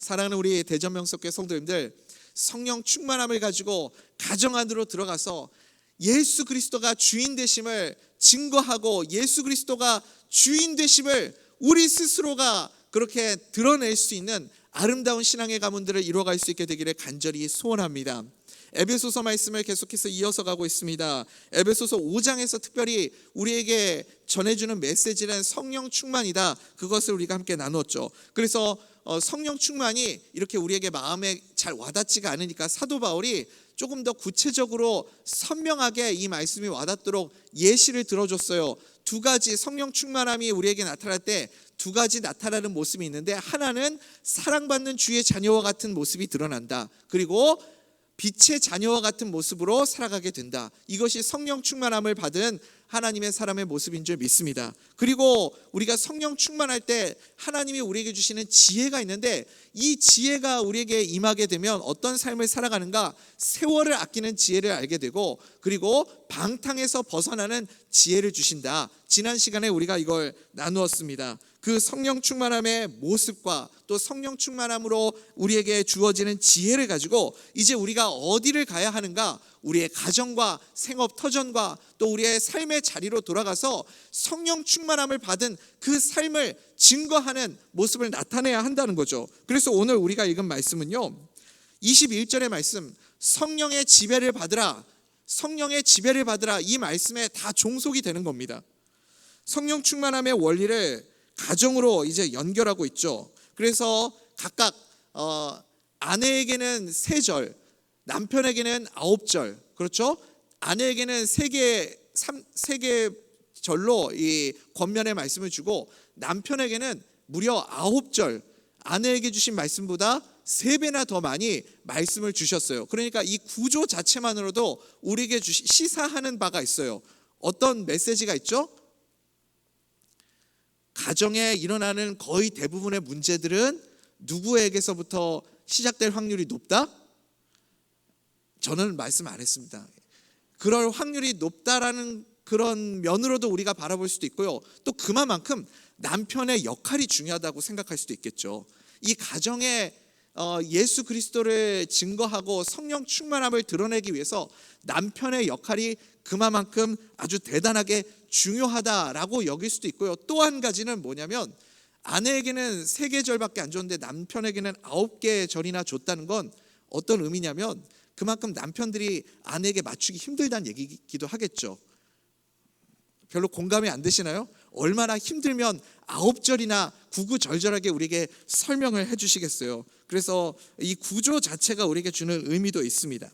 사랑하는 우리 대전명석교회 성도님들, 성령 충만함을 가지고 가정 안으로 들어가서 예수 그리스도가 주인 되심을 증거하고 예수 그리스도가 주인 되심을 우리 스스로가 그렇게 드러낼 수 있는 아름다운 신앙의 가문들을 이루어갈 수 있게 되기를 간절히 소원합니다. 에베소서 말씀을 계속해서 이어서 가고 있습니다. 에베소서 5장에서 특별히 우리에게 전해주는 메시지는 성령 충만이다. 그것을 우리가 함께 나눴죠. 그래서 성령 충만이 이렇게 우리에게 마음에 잘 와닿지가 않으니까 사도 바울이 조금 더 구체적으로 선명하게 이 말씀이 와닿도록 예시를 들어줬어요. 두 가지 성령 충만함이 우리에게 나타날 때 두 가지 나타나는 모습이 있는데, 하나는 사랑받는 주의 자녀와 같은 모습이 드러난다. 그리고 빛의 자녀와 같은 모습으로 살아가게 된다. 이것이 성령 충만함을 받은 하나님의 사람의 모습인 줄 믿습니다. 그리고 우리가 성령 충만할 때 하나님이 우리에게 주시는 지혜가 있는데, 이 지혜가 우리에게 임하게 되면 어떤 삶을 살아가는가, 세월을 아끼는 지혜를 알게 되고, 그리고 방탕에서 벗어나는 지혜를 주신다. 지난 시간에 우리가 이걸 나누었습니다. 그 성령 충만함의 모습과 또 성령 충만함으로 우리에게 주어지는 지혜를 가지고 이제 우리가 어디를 가야 하는가, 우리의 가정과 생업 터전과 또 우리의 삶의 자리로 돌아가서 성령 충만함을 받은 그 삶을 증거하는 모습을 나타내야 한다는 거죠. 그래서 오늘 우리가 읽은 말씀은요, 21절의 말씀, 성령의 지배를 받으라, 성령의 지배를 받으라, 이 말씀에 다 종속이 되는 겁니다. 성령 충만함의 원리를 가정으로 이제 연결하고 있죠. 그래서 각각 아내에게는 3절, 남편에게는 9절, 그렇죠? 아내에게는 3개 절로 이 권면의 말씀을 주고, 남편에게는 무려 9절, 아내에게 주신 말씀보다 3배나 더 많이 말씀을 주셨어요. 그러니까 이 구조 자체만으로도 우리에게 시사하는 바가 있어요. 어떤 메시지가 있죠? 가정에 일어나는 거의 대부분의 문제들은 누구에게서부터 시작될 확률이 높다? 저는 말씀 안 했습니다. 그럴 확률이 높다라는 그런 면으로도 우리가 바라볼 수도 있고요. 또 그만큼 남편의 역할이 중요하다고 생각할 수도 있겠죠. 이 가정에 예수 그리스도를 증거하고 성령 충만함을 드러내기 위해서 남편의 역할이 그만큼 아주 대단하게 중요하다라고 여길 수도 있고요. 또 한 가지는 뭐냐면, 아내에게는 3개 절밖에 안 줬는데 남편에게는 9개 절이나 줬다는 건 어떤 의미냐면, 그만큼 남편들이 아내에게 맞추기 힘들다는 얘기기도 하겠죠. 별로 공감이 안 되시나요? 얼마나 힘들면 9절이나 구구절절하게 우리에게 설명을 해주시겠어요. 그래서 이 구조 자체가 우리에게 주는 의미도 있습니다.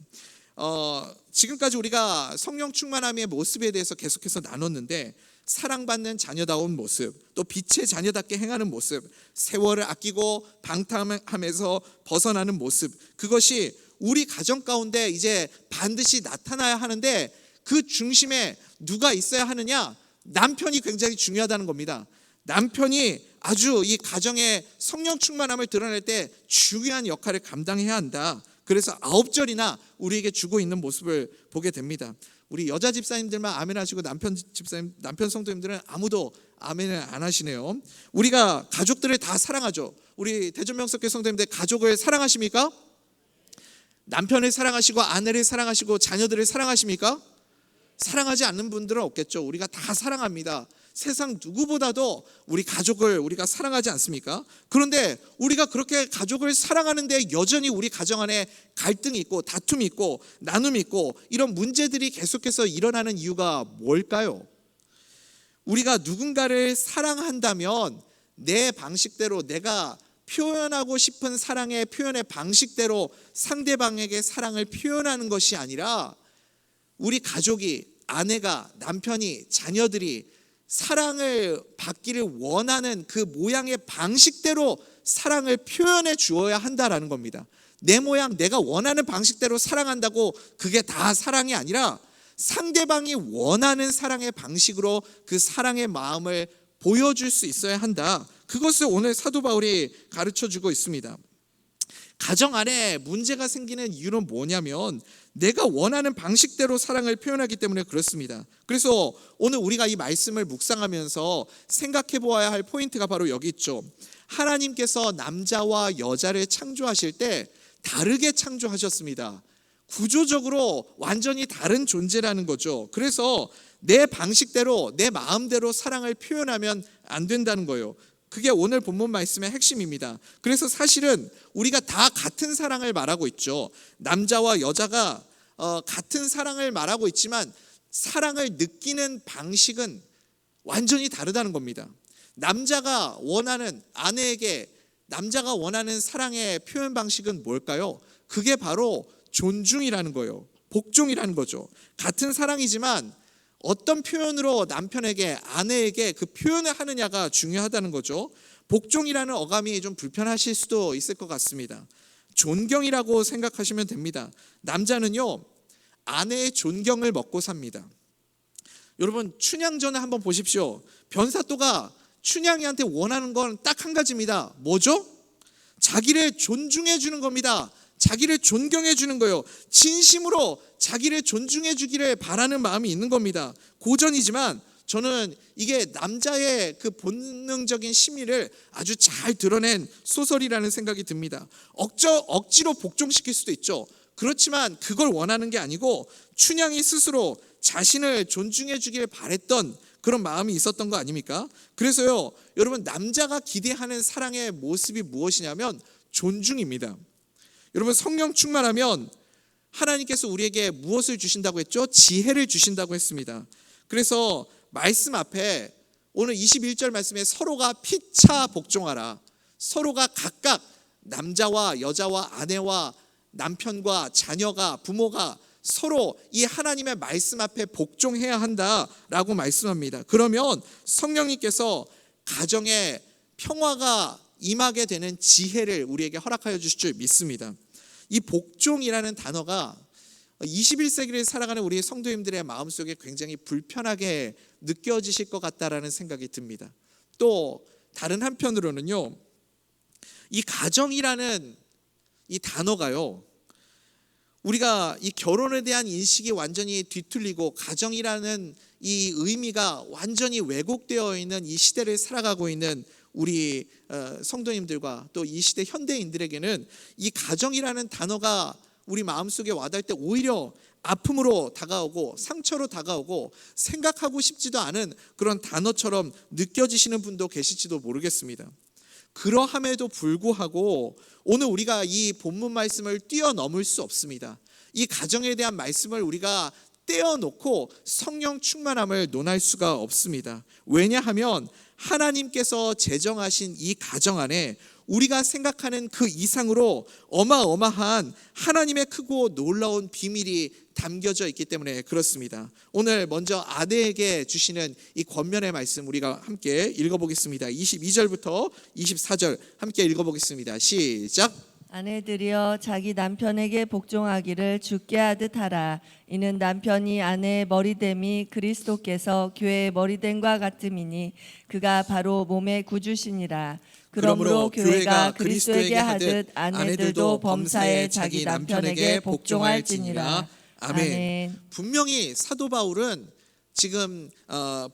지금까지 우리가 성령 충만함의 모습에 대해서 계속해서 나눴는데, 사랑받는 자녀다운 모습, 또 빛의 자녀답게 행하는 모습, 세월을 아끼고 방탕함에서 벗어나는 모습, 그것이 우리 가정 가운데 이제 반드시 나타나야 하는데, 그 중심에 누가 있어야 하느냐? 남편이 굉장히 중요하다는 겁니다. 남편이 아주 이 가정의 성령 충만함을 드러낼 때 중요한 역할을 감당해야 한다. 그래서 9절이나 우리에게 주고 있는 모습을 보게 됩니다. 우리 여자 집사님들만 아멘 하시고 남편 성도님들은 아무도 아멘을 안 하시네요. 우리가 가족들을 다 사랑하죠. 우리 대전명석교회 성도님들 가족을 사랑하십니까? 남편을 사랑하시고 아내를 사랑하시고 자녀들을 사랑하십니까? 사랑하지 않는 분들은 없겠죠. 우리가 다 사랑합니다. 세상 누구보다도 우리 가족을 우리가 사랑하지 않습니까? 그런데 우리가 그렇게 가족을 사랑하는데 여전히 우리 가정 안에 갈등이 있고 다툼이 있고 나눔이 있고 이런 문제들이 계속해서 일어나는 이유가 뭘까요? 우리가 누군가를 사랑한다면 내 방식대로, 내가 표현하고 싶은 사랑의 표현의 방식대로 상대방에게 사랑을 표현하는 것이 아니라, 우리 가족이, 아내가, 남편이, 자녀들이 사랑을 받기를 원하는 그 모양의 방식대로 사랑을 표현해 주어야 한다라는 겁니다. 내 모양, 내가 원하는 방식대로 사랑한다고 그게 다 사랑이 아니라, 상대방이 원하는 사랑의 방식으로 그 사랑의 마음을 보여줄 수 있어야 한다. 그것을 오늘 사도 바울이 가르쳐주고 있습니다. 가정 안에 문제가 생기는 이유는 뭐냐면, 내가 원하는 방식대로 사랑을 표현하기 때문에 그렇습니다. 그래서 오늘 우리가 이 말씀을 묵상하면서 생각해 보아야 할 포인트가 바로 여기 있죠. 하나님께서 남자와 여자를 창조하실 때 다르게 창조하셨습니다. 구조적으로 완전히 다른 존재라는 거죠. 그래서 내 방식대로, 내 마음대로 사랑을 표현하면 안 된다는 거예요. 그게 오늘 본문 말씀의 핵심입니다. 그래서 사실은 우리가 다 같은 사랑을 말하고 있죠. 남자와 여자가 같은 사랑을 말하고 있지만 사랑을 느끼는 방식은 완전히 다르다는 겁니다. 남자가 원하는 아내에게 남자가 원하는 사랑의 표현 방식은 뭘까요? 그게 바로 존중이라는 거예요. 복종이라는 거죠. 같은 사랑이지만 어떤 표현으로 남편에게, 아내에게 그 표현을 하느냐가 중요하다는 거죠. 복종이라는 어감이 좀 불편하실 수도 있을 것 같습니다. 존경이라고 생각하시면 됩니다. 남자는요, 아내의 존경을 먹고 삽니다. 여러분, 춘향전을 한번 보십시오. 변사또가 춘향이한테 원하는 건 딱 한 가지입니다. 뭐죠? 자기를 존중해 주는 겁니다. 자기를 존경해 주는 거예요. 진심으로 자기를 존중해 주기를 바라는 마음이 있는 겁니다. 고전이지만 저는 이게 남자의 그 본능적인 심리를 아주 잘 드러낸 소설이라는 생각이 듭니다. 억지로 복종시킬 수도 있죠. 그렇지만 그걸 원하는 게 아니고 춘향이 스스로 자신을 존중해 주기를 바랬던 그런 마음이 있었던 거 아닙니까? 그래서요, 여러분, 남자가 기대하는 사랑의 모습이 무엇이냐면 존중입니다. 여러분, 성령 충만하면 하나님께서 우리에게 무엇을 주신다고 했죠? 지혜를 주신다고 했습니다. 그래서 말씀 앞에 오늘 21절 말씀에 서로가 피차 복종하라. 서로가 각각 남자와 여자와 아내와 남편과 자녀가, 부모가 서로 이 하나님의 말씀 앞에 복종해야 한다라고 말씀합니다. 그러면 성령님께서 가정에 평화가 임하게 되는 지혜를 우리에게 허락하여 주실 줄 믿습니다. 이 복종이라는 단어가 21세기를 살아가는 우리 성도님들의 마음속에 굉장히 불편하게 느껴지실 것 같다라는 생각이 듭니다. 또 다른 한편으로는요, 이 가정이라는 이 단어가요, 우리가 이 결혼에 대한 인식이 완전히 뒤틀리고 가정이라는 이 의미가 완전히 왜곡되어 있는 이 시대를 살아가고 있는 우리 성도님들과 또 이 시대 현대인들에게는 이 가정이라는 단어가 우리 마음속에 와닿을 때 오히려 아픔으로 다가오고 상처로 다가오고 생각하고 싶지도 않은 그런 단어처럼 느껴지시는 분도 계실지도 모르겠습니다. 그러함에도 불구하고 오늘 우리가 이 본문 말씀을 뛰어넘을 수 없습니다. 이 가정에 대한 말씀을 우리가 떼어놓고 성령 충만함을 논할 수가 없습니다. 왜냐하면 하나님께서 제정하신 이 가정 안에 우리가 생각하는 그 이상으로 어마어마한 하나님의 크고 놀라운 비밀이 담겨져 있기 때문에 그렇습니다. 오늘 먼저 아내에게 주시는 이 권면의 말씀 우리가 함께 읽어보겠습니다. 22절부터 24절 함께 읽어보겠습니다. 시작. 아내들이여 자기 남편에게 복종하기를 주께 하듯 하라. 이는 남편이 아내의 머리됨이 그리스도께서 교회의 머리됨과 같음이니 그가 바로 몸의 구주시니라. 그러므로 교회가 그리스도에게 하듯 아내들도 범사에 자기 남편에게 복종할지니라. 아멘. 분명히 사도 바울은 지금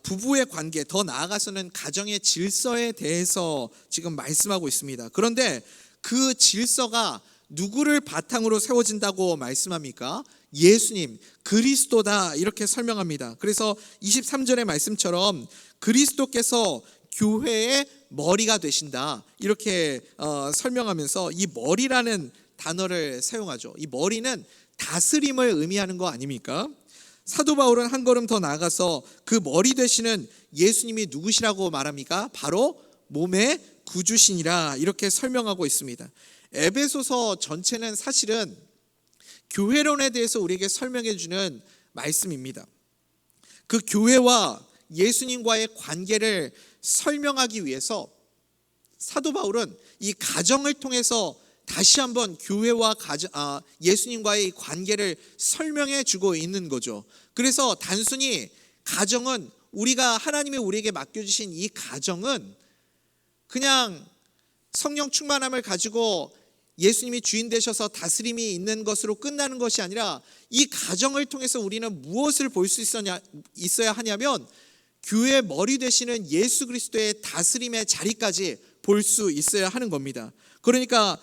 부부의 관계, 더 나아가서는 가정의 질서에 대해서 지금 말씀하고 있습니다. 그런데 그 질서가 누구를 바탕으로 세워진다고 말씀합니까? 예수님, 그리스도다 이렇게 설명합니다. 그래서 23절의 말씀처럼 그리스도께서 교회의 머리가 되신다 이렇게 설명하면서 이 머리라는 단어를 사용하죠. 이 머리는 다스림을 의미하는 거 아닙니까? 사도 바울은 한 걸음 더 나아가서 그 머리 되시는 예수님이 누구시라고 말합니까? 바로 몸의 구주시니라 이렇게 설명하고 있습니다. 에베소서 전체는 사실은 교회론에 대해서 우리에게 설명해 주는 말씀입니다. 그 교회와 예수님과의 관계를 설명하기 위해서 사도 바울은 이 가정을 통해서 다시 한번 교회와 예수님과의 관계를 설명해 주고 있는 거죠. 그래서 단순히 가정은 우리가 하나님이 우리에게 맡겨주신 이 가정은 그냥 성령 충만함을 가지고 예수님이 주인 되셔서 다스림이 있는 것으로 끝나는 것이 아니라 이 가정을 통해서 우리는 무엇을 볼 수 있어야 하냐면 교회의 머리 되시는 예수 그리스도의 다스림의 자리까지 볼 수 있어야 하는 겁니다. 그러니까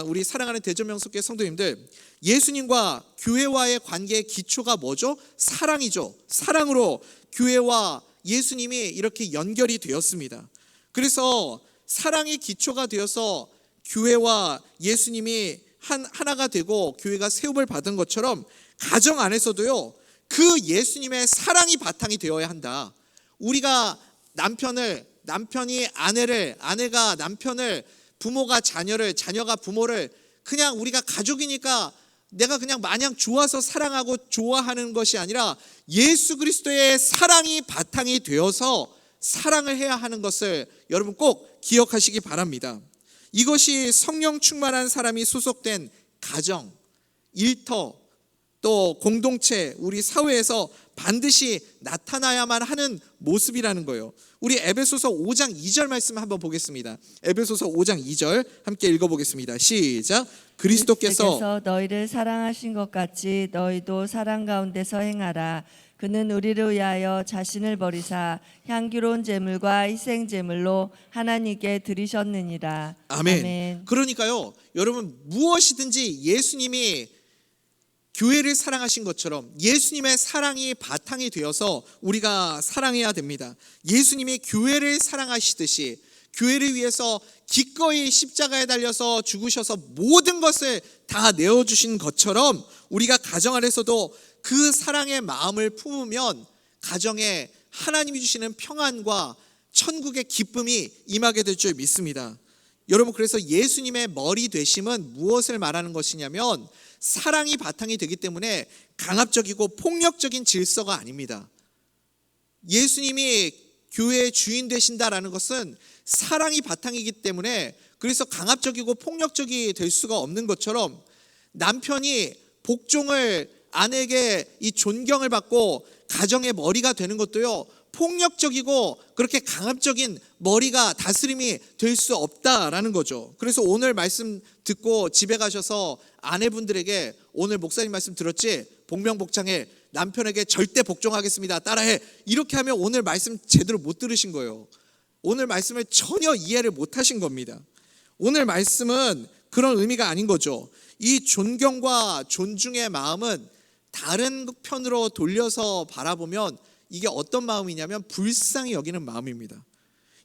우리 사랑하는 대전명석교회 성도님들, 예수님과 교회와의 관계의 기초가 뭐죠? 사랑이죠. 사랑으로 교회와 예수님이 이렇게 연결이 되었습니다. 그래서 사랑이 기초가 되어서 교회와 예수님이 하나가 되고 교회가 세움을 받은 것처럼 가정 안에서도요, 그 예수님의 사랑이 바탕이 되어야 한다. 우리가 남편이 아내를, 아내가 남편을, 부모가 자녀를, 자녀가 부모를 그냥 우리가 가족이니까 내가 그냥 마냥 좋아서 사랑하고 좋아하는 것이 아니라 예수 그리스도의 사랑이 바탕이 되어서 사랑을 해야 하는 것을 여러분 꼭 기억하시기 바랍니다. 이것이 성령 충만한 사람이 소속된 가정, 일터, 또 공동체, 우리 사회에서 반드시 나타나야만 하는 모습이라는 거예요. 우리 에베소서 5장 2절 말씀 한번 보겠습니다. 에베소서 5장 2절 함께 읽어보겠습니다. 시작. 그리스도께서 너희를 사랑하신 것 같이 너희도 사랑 가운데서 행하라. 그는 우리를 위하여 자신을 버리사 향기로운 제물과 희생 제물로 하나님께 드리셨느니라. 아멘. 그러니까요, 여러분 무엇이든지 예수님이 교회를 사랑하신 것처럼 예수님의 사랑이 바탕이 되어서 우리가 사랑해야 됩니다. 예수님이 교회를 사랑하시듯이 교회를 위해서 기꺼이 십자가에 달려서 죽으셔서 모든 것을 다 내어주신 것처럼 우리가 가정 안에서도 그 사랑의 마음을 품으면 가정에 하나님이 주시는 평안과 천국의 기쁨이 임하게 될 줄 믿습니다. 여러분, 그래서 예수님의 머리 되심은 무엇을 말하는 것이냐면 사랑이 바탕이 되기 때문에 강압적이고 폭력적인 질서가 아닙니다. 예수님이 교회의 주인 되신다라는 것은 사랑이 바탕이기 때문에, 그래서 강압적이고 폭력적이 될 수가 없는 것처럼 남편이 복종을, 아내에게 이 존경을 받고 가정의 머리가 되는 것도요, 폭력적이고 그렇게 강압적인 머리가 다스림이 될 수 없다라는 거죠. 그래서 오늘 말씀 듣고 집에 가셔서 아내분들에게 오늘 목사님 말씀 들었지? 복명복창해, 남편에게 절대 복종하겠습니다, 따라해, 이렇게 하면 오늘 말씀 제대로 못 들으신 거예요. 오늘 말씀을 전혀 이해를 못 하신 겁니다. 오늘 말씀은 그런 의미가 아닌 거죠. 이 존경과 존중의 마음은 다른 편으로 돌려서 바라보면 이게 어떤 마음이냐면 불쌍히 여기는 마음입니다.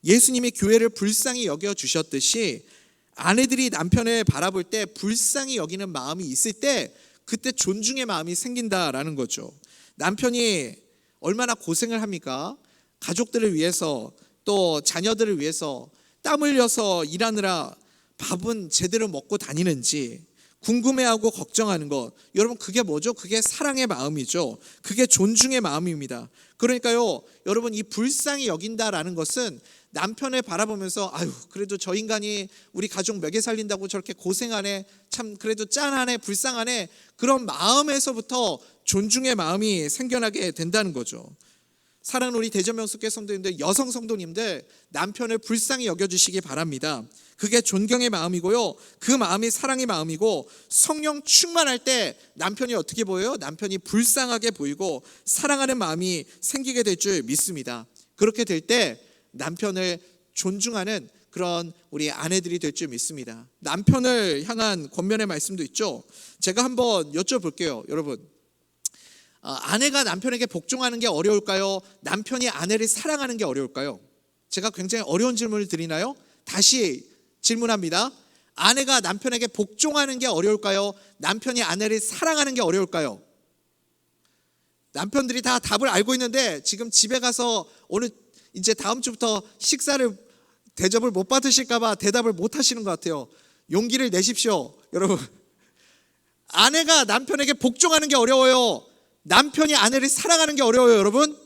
예수님이 교회를 불쌍히 여겨주셨듯이 아내들이 남편을 바라볼 때 불쌍히 여기는 마음이 있을 때 그때 존중의 마음이 생긴다라는 거죠. 남편이 얼마나 고생을 합니까? 가족들을 위해서, 또 자녀들을 위해서 땀 흘려서 일하느라 밥은 제대로 먹고 다니는지 궁금해하고 걱정하는 것, 여러분 그게 뭐죠? 그게 사랑의 마음이죠. 그게 존중의 마음입니다. 그러니까요, 여러분 이 불쌍히 여긴다라는 것은 남편을 바라보면서 아유, 그래도 저 인간이 우리 가족 먹여 살린다고 저렇게 고생하네, 참 그래도 짠하네, 불쌍하네, 그런 마음에서부터 존중의 마음이 생겨나게 된다는 거죠. 사랑하는 우리 대전명석교회 성도님들, 여성 성도님들, 남편을 불쌍히 여겨주시기 바랍니다. 그게 존경의 마음이고요, 그 마음이 사랑의 마음이고, 성령 충만할 때 남편이 어떻게 보여요? 남편이 불쌍하게 보이고 사랑하는 마음이 생기게 될 줄 믿습니다. 그렇게 될 때 남편을 존중하는 그런 우리 아내들이 될 줄 믿습니다. 남편을 향한 권면의 말씀도 있죠. 제가 한번 여쭤볼게요. 여러분, 아내가 남편에게 복종하는 게 어려울까요? 남편이 아내를 사랑하는 게 어려울까요? 제가 굉장히 어려운 질문을 드리나요? 다시 질문합니다. 아내가 남편에게 복종하는 게 어려울까요? 남편이 아내를 사랑하는 게 어려울까요? 남편들이 다 답을 알고 있는데 지금 집에 가서 오늘 이제 다음 주부터 식사를 대접을 못 받으실까 봐 대답을 못 하시는 것 같아요. 용기를 내십시오, 여러분. 아내가 남편에게 복종하는 게 어려워요? 남편이 아내를 사랑하는 게 어려워요, 여러분?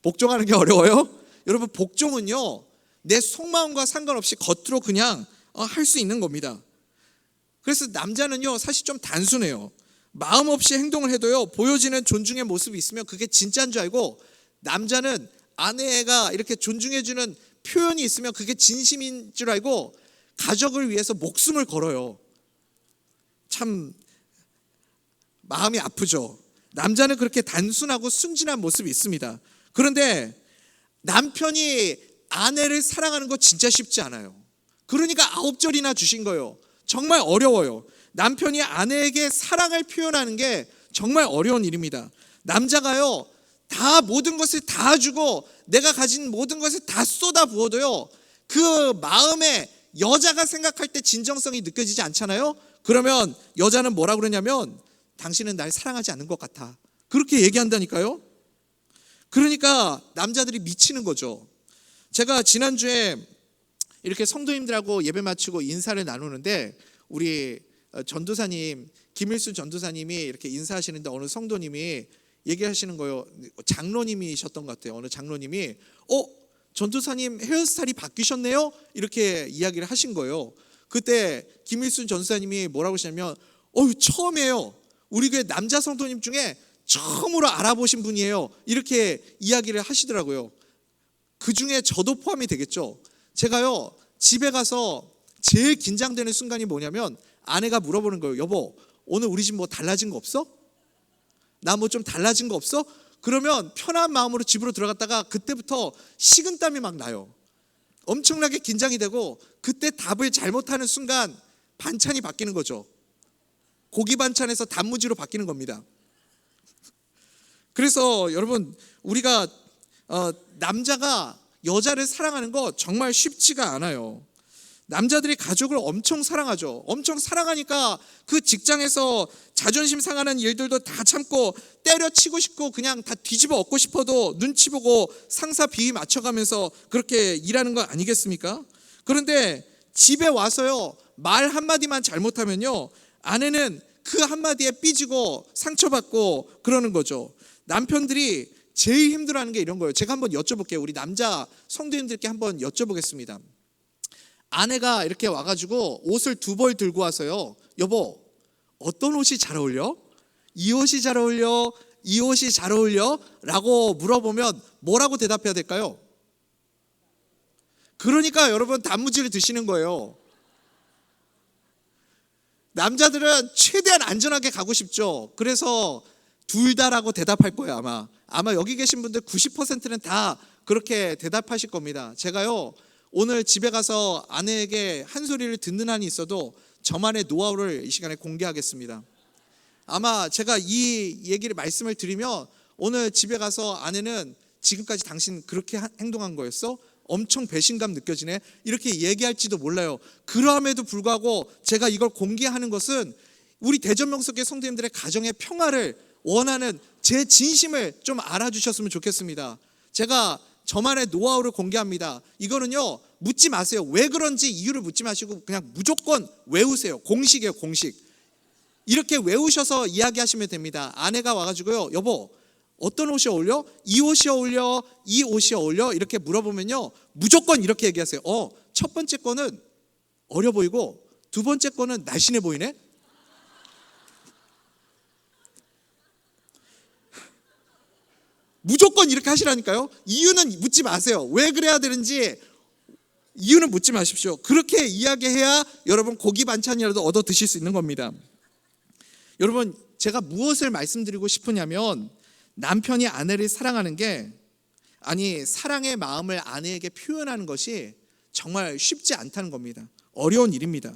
복종하는 게 어려워요? 여러분, 복종은요, 내 속마음과 상관없이 겉으로 그냥 할 수 있는 겁니다. 그래서 남자는요, 사실 좀 단순해요. 마음 없이 행동을 해도요, 보여지는 존중의 모습이 있으면 그게 진짜인 줄 알고, 남자는 아내가 이렇게 존중해주는 표현이 있으면 그게 진심인 줄 알고 가족을 위해서 목숨을 걸어요. 참 마음이 아프죠. 남자는 그렇게 단순하고 순진한 모습이 있습니다. 그런데 남편이 아내를 사랑하는 거 진짜 쉽지 않아요. 그러니까 9절이나 주신 거예요. 정말 어려워요. 남편이 아내에게 사랑을 표현하는 게 정말 어려운 일입니다. 남자가요, 다 모든 것을 다 주고 내가 가진 모든 것을 다 쏟아 부어도요, 그 마음에 여자가 생각할 때 진정성이 느껴지지 않잖아요. 그러면 여자는 뭐라 그러냐면 당신은 날 사랑하지 않는 것 같아, 그렇게 얘기한다니까요. 그러니까 남자들이 미치는 거죠. 제가 지난주에 이렇게 성도님들하고 예배 마치고 인사를 나누는데 우리 전도사님, 김일순 전도사님이 이렇게 인사하시는데 어느 성도님이 얘기하시는 거예요. 장로님이셨던 것 같아요. 어느 장로님이 전도사님 헤어스타일이 바뀌셨네요, 이렇게 이야기를 하신 거예요. 그때 김일순 전도사님이 뭐라고 하시냐면 처음이에요. 우리 교회 남자 성도님 중에 처음으로 알아보신 분이에요, 이렇게 이야기를 하시더라고요. 그 중에 저도 포함이 되겠죠. 제가요, 집에 가서 제일 긴장되는 순간이 뭐냐면 아내가 물어보는 거예요. 여보, 오늘 우리 집 뭐 달라진 거 없어? 나 뭐 좀 달라진 거 없어? 그러면 편한 마음으로 집으로 들어갔다가 그때부터 식은땀이 막 나요. 엄청나게 긴장이 되고 그때 답을 잘못하는 순간 반찬이 바뀌는 거죠. 고기 반찬에서 단무지로 바뀌는 겁니다. 그래서 여러분, 우리가 남자가 여자를 사랑하는 거 정말 쉽지가 않아요. 남자들이 가족을 엄청 사랑하죠. 엄청 사랑하니까 그 직장에서 자존심 상하는 일들도 다 참고 때려치고 싶고 그냥 다 뒤집어 엎고 싶어도 눈치 보고 상사 비위 맞춰가면서 그렇게 일하는 거 아니겠습니까? 그런데 집에 와서요, 말 한마디만 잘못하면요, 아내는 그 한마디에 삐지고 상처받고 그러는 거죠. 남편들이 제일 힘들어하는 게 이런 거예요. 제가 한번 여쭤볼게요. 우리 남자 성도님들께 한번 여쭤보겠습니다. 아내가 이렇게 와가지고 옷을 2벌 들고 와서요, 여보, 어떤 옷이 잘 어울려? 이 옷이 잘 어울려? 이 옷이 잘 어울려? 라고 물어보면 뭐라고 대답해야 될까요? 그러니까 여러분, 단무지를 드시는 거예요. 남자들은 최대한 안전하게 가고 싶죠. 그래서 둘 다라고 대답할 거예요. 아마 여기 계신 분들 90%는 다 그렇게 대답하실 겁니다. 제가요, 오늘 집에 가서 아내에게 한 소리를 듣는 한이 있어도 저만의 노하우를 이 시간에 공개하겠습니다. 아마 제가 이 얘기를 말씀을 드리면 오늘 집에 가서 아내는 지금까지 당신 그렇게 행동한 거였어? 엄청 배신감 느껴지네, 이렇게 얘기할지도 몰라요. 그럼에도 불구하고 제가 이걸 공개하는 것은 우리 대전명석의 성도님들의 가정의 평화를 원하는 제 진심을 좀 알아주셨으면 좋겠습니다. 제가 저만의 노하우를 공개합니다. 이거는요, 묻지 마세요. 왜 그런지 이유를 묻지 마시고 그냥 무조건 외우세요. 공식이에요, 공식. 이렇게 외우셔서 이야기하시면 됩니다. 아내가 와가지고요, 여보, 어떤 옷이 어울려? 이 옷이 어울려? 이 옷이 어울려? 이렇게 물어보면요, 무조건 이렇게 얘기하세요. 첫 번째 거는 어려 보이고 두 번째 거는 날씬해 보이네? 무조건 이렇게 하시라니까요. 이유는 묻지 마세요. 왜 그래야 되는지 이유는 묻지 마십시오. 그렇게 이야기해야 여러분 고기 반찬이라도 얻어 드실 수 있는 겁니다. 여러분, 제가 무엇을 말씀드리고 싶으냐면 남편이 아내를 사랑하는 게, 아니 사랑의 마음을 아내에게 표현하는 것이 정말 쉽지 않다는 겁니다. 어려운 일입니다.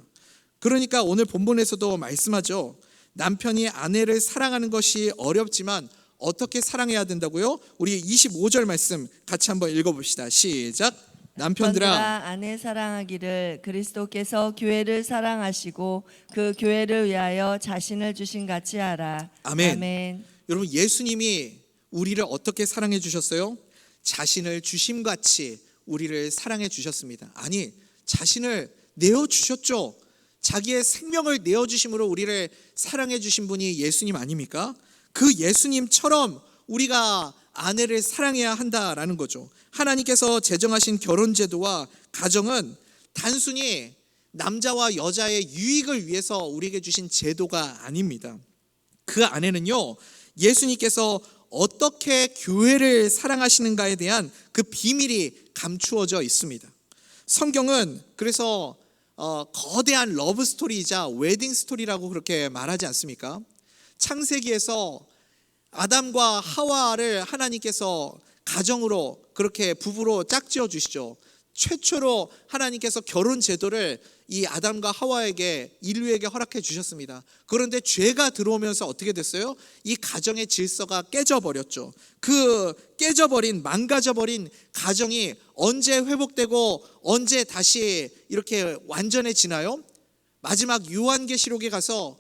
그러니까 오늘 본문에서도 말씀하죠. 남편이 아내를 사랑하는 것이 어렵지만 어떻게 사랑해야 된다고요? 우리 25절 말씀 같이 한번 읽어봅시다. 시작. 남편들아, 아내 사랑하기를 그리스도께서 교회를 사랑하시고 그 교회를 위하여 자신을 주신 같이 하라. 아멘. 아멘. 여러분, 예수님이 우리를 어떻게 사랑해 주셨어요? 자신을 주심같이 우리를 사랑해 주셨습니다. 아니, 자신을 내어주셨죠. 자기의 생명을 내어주심으로 우리를 사랑해 주신 분이 예수님 아닙니까? 그 예수님처럼 우리가 아내를 사랑해야 한다라는 거죠. 하나님께서 제정하신 결혼제도와 가정은 단순히 남자와 여자의 유익을 위해서 우리에게 주신 제도가 아닙니다. 그 안에는요, 예수님께서 어떻게 교회를 사랑하시는가에 대한 그 비밀이 감추어져 있습니다. 성경은 그래서 거대한 러브 스토리이자 웨딩 스토리라고 그렇게 말하지 않습니까? 창세기에서 아담과 하와를 하나님께서 가정으로 그렇게 부부로 짝지어 주시죠. 최초로 하나님께서 결혼 제도를 이 아담과 하와에게, 인류에게 허락해 주셨습니다. 그런데 죄가 들어오면서 어떻게 됐어요? 이 가정의 질서가 깨져버렸죠. 그 깨져버린, 망가져버린 가정이 언제 회복되고 언제 다시 이렇게 완전해지나요? 마지막 요한계시록에 가서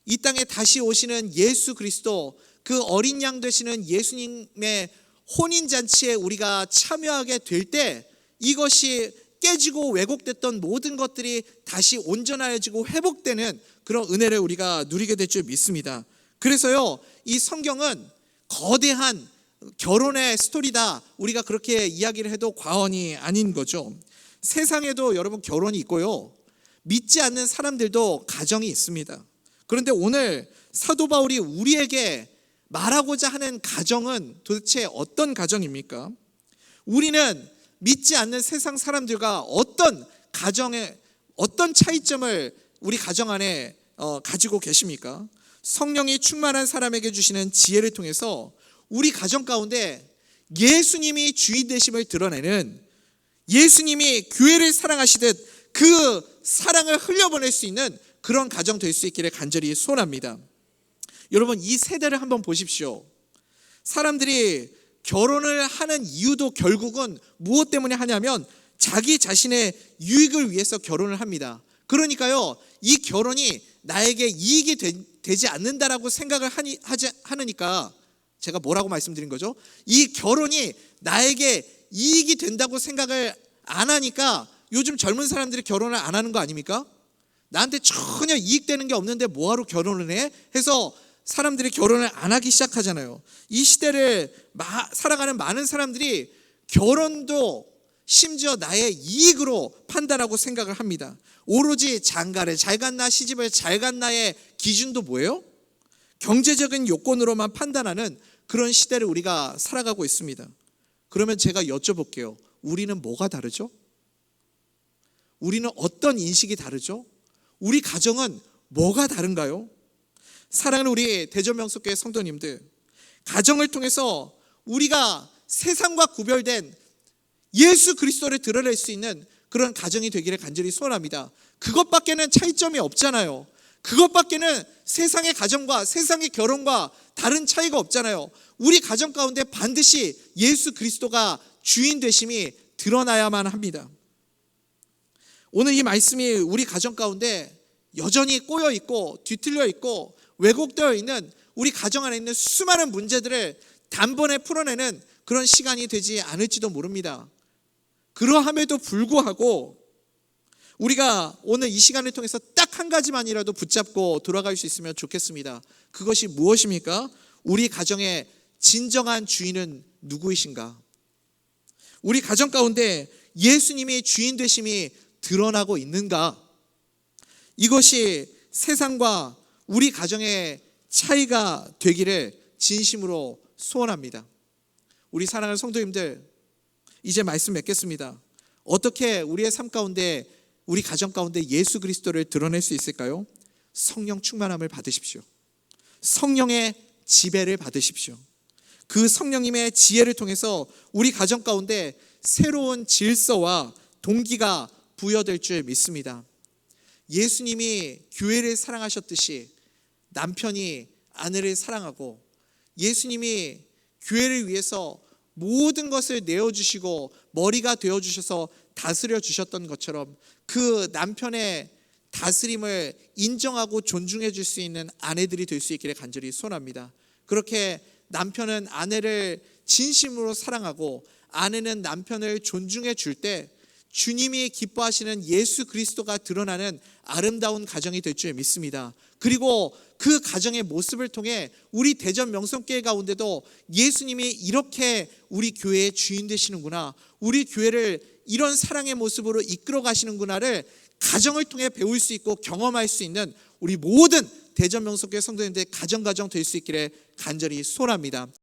이 땅에 다시 오시는 예수 그리스도, 그 어린 양 되시는 예수님의 혼인잔치에 우리가 참여하게 될 때 이것이 깨지고 왜곡됐던 모든 것들이 다시 온전해지고 회복되는 그런 은혜를 우리가 누리게 될 줄 믿습니다. 그래서요, 이 성경은 거대한 결혼의 스토리다, 우리가 그렇게 이야기를 해도 과언이 아닌 거죠. 세상에도 여러분 결혼이 있고요, 믿지 않는 사람들도 가정이 있습니다. 그런데 오늘 사도 바울이 우리에게 말하고자 하는 가정은 도대체 어떤 가정입니까? 우리는 믿지 않는 세상 사람들과 어떤 가정에, 어떤 차이점을 우리 가정 안에 가지고 계십니까? 성령이 충만한 사람에게 주시는 지혜를 통해서 우리 가정 가운데 예수님이 주인 되심을 드러내는, 예수님이 교회를 사랑하시듯 그 사랑을 흘려보낼 수 있는 그런 가정 될 수 있기를 간절히 소원합니다. 여러분, 이 세대를 한번 보십시오. 사람들이 결혼을 하는 이유도 결국은 무엇 때문에 하냐면 자기 자신의 유익을 위해서 결혼을 합니다. 그러니까요, 이 결혼이 나에게 이익이 되지 않는다라고 생각을 하니까, 제가 뭐라고 말씀드린 거죠? 이 결혼이 나에게 이익이 된다고 생각을 안 하니까 요즘 젊은 사람들이 결혼을 안 하는 거 아닙니까? 나한테 전혀 이익되는 게 없는데 뭐하러 결혼을 해? 해서 사람들이 결혼을 안 하기 시작하잖아요. 이 시대를 살아가는 많은 사람들이 결혼도 심지어 나의 이익으로 판단하고 생각을 합니다. 오로지 장가를 잘 갔나 시집을 잘 갔나의 기준도 뭐예요? 경제적인 요건으로만 판단하는 그런 시대를 우리가 살아가고 있습니다. 그러면 제가 여쭤볼게요. 우리는 뭐가 다르죠? 우리는 어떤 인식이 다르죠? 우리 가정은 뭐가 다른가요? 사랑하는 우리 대전명석교회 성도님들, 가정을 통해서 우리가 세상과 구별된 예수 그리스도를 드러낼 수 있는 그런 가정이 되기를 간절히 소원합니다. 그것밖에는 차이점이 없잖아요. 그것밖에는 세상의 가정과 세상의 결혼과 다른 차이가 없잖아요. 우리 가정 가운데 반드시 예수 그리스도가 주인 되심이 드러나야만 합니다. 오늘 이 말씀이 우리 가정 가운데 여전히 꼬여 있고 뒤틀려 있고 왜곡되어 있는 우리 가정 안에 있는 수많은 문제들을 단번에 풀어내는 그런 시간이 되지 않을지도 모릅니다. 그러함에도 불구하고 우리가 오늘 이 시간을 통해서 딱 한 가지만이라도 붙잡고 돌아갈 수 있으면 좋겠습니다. 그것이 무엇입니까? 우리 가정의 진정한 주인은 누구이신가? 우리 가정 가운데 예수님이 주인 되심이 드러나고 있는가? 이것이 세상과 우리 가정의 차이가 되기를 진심으로 소원합니다. 우리 사랑하는 성도님들, 이제 말씀 맺겠습니다. 어떻게 우리의 삶 가운데, 우리 가정 가운데 예수 그리스도를 드러낼 수 있을까요? 성령 충만함을 받으십시오. 성령의 지배를 받으십시오. 그 성령님의 지혜를 통해서 우리 가정 가운데 새로운 질서와 동기가 부여될 줄 믿습니다. 예수님이 교회를 사랑하셨듯이 남편이 아내를 사랑하고, 예수님이 교회를 위해서 모든 것을 내어주시고 머리가 되어주셔서 다스려 주셨던 것처럼 그 남편의 다스림을 인정하고 존중해 줄 수 있는 아내들이 될 수 있기를 간절히 소원합니다. 그렇게 남편은 아내를 진심으로 사랑하고 아내는 남편을 존중해 줄 때 주님이 기뻐하시는 예수 그리스도가 드러나는 아름다운 가정이 될 줄 믿습니다. 그리고 그 가정의 모습을 통해 우리 대전 명성교회 가운데도 예수님이 이렇게 우리 교회의 주인 되시는구나, 우리 교회를 이런 사랑의 모습으로 이끌어 가시는구나를 가정을 통해 배울 수 있고 경험할 수 있는 우리 모든 대전 명성교회 성도님들의 가정 될 수 있기를 간절히 소원합니다.